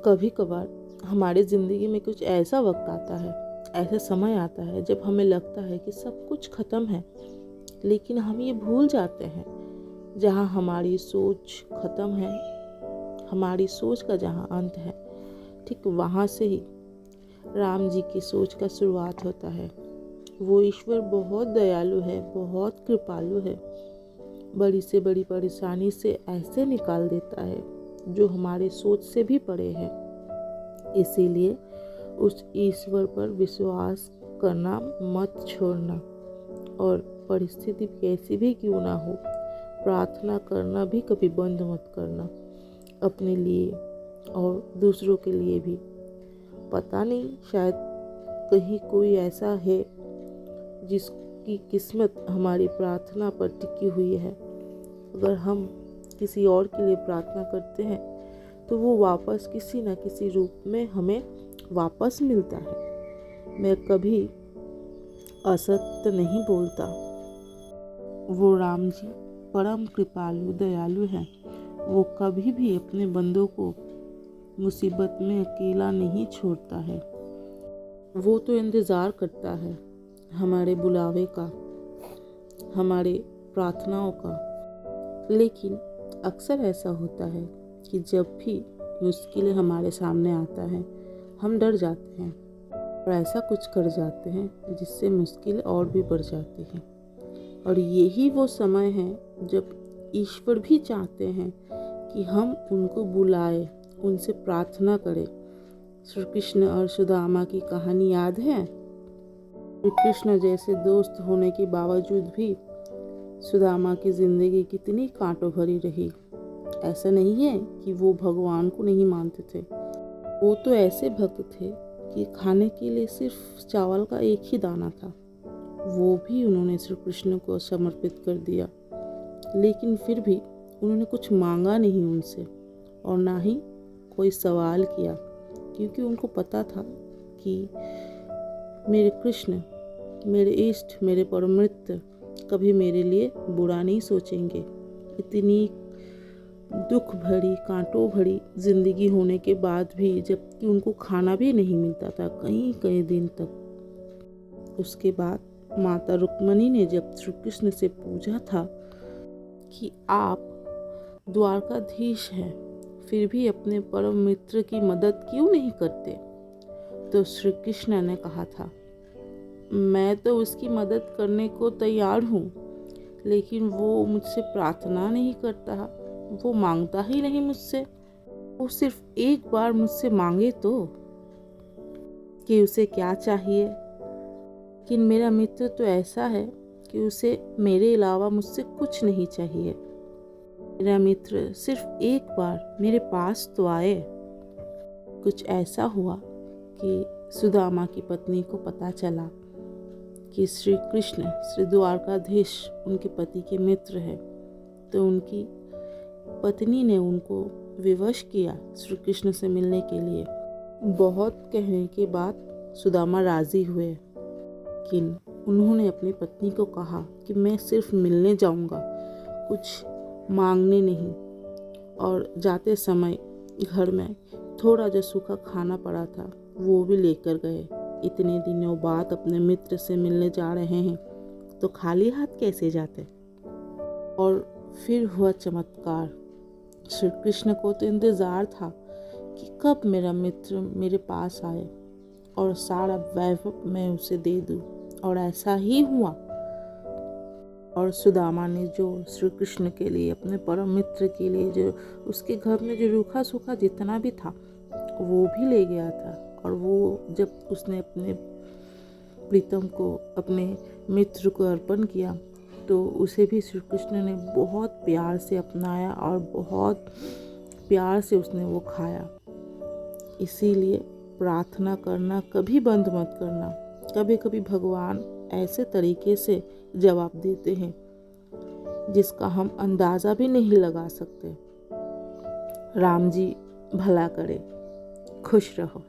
कभी कभार हमारी ज़िंदगी में कुछ ऐसा वक्त आता है, ऐसा समय आता है जब हमें लगता है कि सब कुछ ख़त्म है, लेकिन हम ये भूल जाते हैं जहाँ हमारी सोच ख़त्म है, हमारी सोच का जहाँ अंत है, ठीक वहाँ से ही राम जी की सोच का शुरुआत होता है। वो ईश्वर बहुत दयालु है, बहुत कृपालु है, बड़ी से बड़ी परेशानी से ऐसे निकाल देता है जो हमारे सोच से भी परे है। इसीलिए उस ईश्वर पर विश्वास करना मत छोड़ना, और परिस्थिति कैसी भी क्यों ना हो, प्रार्थना करना भी कभी बंद मत करना, अपने लिए और दूसरों के लिए भी। पता नहीं, शायद कहीं कोई ऐसा है जिसकी किस्मत हमारी प्रार्थना पर टिकी हुई है। अगर हम किसी और के लिए प्रार्थना करते हैं तो वो वापस किसी न किसी रूप में हमें वापस मिलता है। मैं कभी असत्य नहीं बोलता। वो राम जी परम कृपालु दयालु हैं। वो कभी भी अपने बंदों को मुसीबत में अकेला नहीं छोड़ता है। वो तो इंतज़ार करता है हमारे बुलावे का, हमारे प्रार्थनाओं का। लेकिन अक्सर ऐसा होता है कि जब भी मुश्किलें हमारे सामने आता है, हम डर जाते हैं और ऐसा कुछ कर जाते हैं जिससे मुश्किल और भी बढ़ जाती है। और यही वो समय है जब ईश्वर भी चाहते हैं कि हम उनको बुलाएं, उनसे प्रार्थना करें। श्री कृष्ण और सुदामा की कहानी याद है? श्री कृष्ण जैसे दोस्त होने के बावजूद भी सुदामा की ज़िंदगी कितनी कांटों भरी रही। ऐसा नहीं है कि वो भगवान को नहीं मानते थे। वो तो ऐसे भक्त थे कि खाने के लिए सिर्फ चावल का एक ही दाना था, वो भी उन्होंने श्री कृष्ण को समर्पित कर दिया। लेकिन फिर भी उन्होंने कुछ मांगा नहीं उनसे, और ना ही कोई सवाल किया, क्योंकि उनको पता था कि मेरे कृष्ण, मेरे इष्ट, मेरे परम मित्र कभी मेरे लिए बुरा नहीं सोचेंगे। इतनी दुख भरी, कांटों भरी जिंदगी होने के बाद भी, जबकि उनको खाना भी नहीं मिलता था कई कई दिन तक, उसके बाद माता रुक्मणी ने जब श्री कृष्ण से पूछा था कि आप द्वारकाधीश हैं, फिर भी अपने परम मित्र की मदद क्यों नहीं करते, तो श्री कृष्ण ने कहा था, मैं तो उसकी मदद करने को तैयार हूँ, लेकिन वो मुझसे प्रार्थना नहीं करता, वो मांगता ही नहीं मुझसे। वो सिर्फ एक बार मुझसे मांगे तो, कि उसे क्या चाहिए। लेकिन मेरा मित्र तो ऐसा है कि उसे मेरे अलावा मुझसे कुछ नहीं चाहिए। मेरा मित्र सिर्फ एक बार मेरे पास तो आए। कुछ ऐसा हुआ कि सुदामा की पत्नी को पता चला कि श्री कृष्ण, श्री द्वारकाधीश उनके पति के मित्र है, तो उनकी पत्नी ने उनको विवश किया श्री कृष्ण से मिलने के लिए। बहुत कहने के बाद सुदामा राजी हुए, लेकिन उन्होंने अपनी पत्नी को कहा कि मैं सिर्फ मिलने जाऊंगा, कुछ मांगने नहीं। और जाते समय घर में थोड़ा जो सूखा खाना पड़ा था वो भी लेकर गए। इतने दिनों बाद अपने मित्र से मिलने जा रहे हैं तो खाली हाथ कैसे जाते। और फिर हुआ चमत्कार। श्री कृष्ण को तो इंतज़ार था कि कब मेरा मित्र मेरे पास आए और सारा वैभव मैं उसे दे दूं, और ऐसा ही हुआ। और सुदामा ने जो श्री कृष्ण के लिए, अपने परम मित्र के लिए, जो उसके घर में जो रूखा सूखा जितना भी था वो भी ले गया था। और वो जब उसने अपने प्रीतम को, अपने मित्र को अर्पण किया, तो उसे भी श्री कृष्ण ने बहुत प्यार से अपनाया और बहुत प्यार से उसने वो खाया। इसीलिए प्रार्थना करना कभी बंद मत करना। कभी कभी भगवान ऐसे तरीके से जवाब देते हैं जिसका हम अंदाज़ा भी नहीं लगा सकते। राम जी भला करे। खुश रहो।